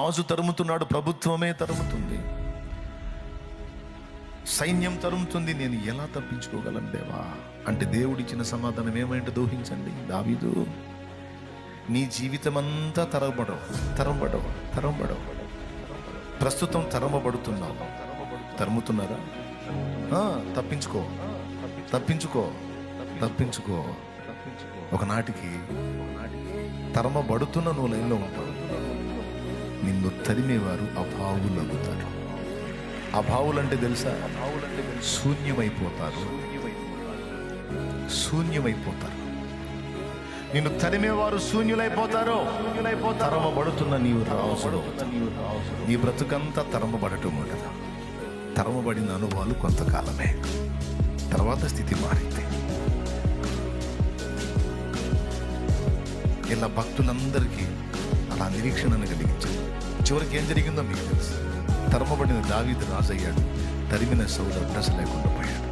రాజు తరుముతున్నాడు, ప్రభుత్వమే తరుముతుంది, సైన్యం తరుముతుంది. నేను ఎలా తప్పించుకోగలను దేవా అంటే దేవుడిచ్చిన సమాధానం ఏమైందో దూహించండి. దావీదు, నీ జీవితం అంతా తరంబడవు. ప్రస్తుతం తరమబడుతున్నావు. తరుముతున్నారా? తప్పించుకో. ఒకనాటికి తరమబడుతున్న నువ్వు లైన్లో ఉంటావు. నిన్ను తరిమేవారు అభావులవుతారు. అభావులంటే తెలుసా? శూన్యమైపోతారు. నిన్ను తరిమేవారు శూన్యులైపోతారు. తరమబడుతున్న నీవు రావు. నీ బ్రతుకంతా తరమబడటం ఉండదు. తరమబడిన అనుభవాలు కొంతకాలమే, తర్వాత స్థితి మారింది. ఇలా భక్తులందరికీ అలా నిరీక్షణను కలిగించారు. చివరికి ఏం జరిగిందో మీకు తెలుసు. తరమబడిన దావీదు రాజు అయ్యాడు, తరిమిన సౌలు అడ్రస్ లేకుండా పోయాడు.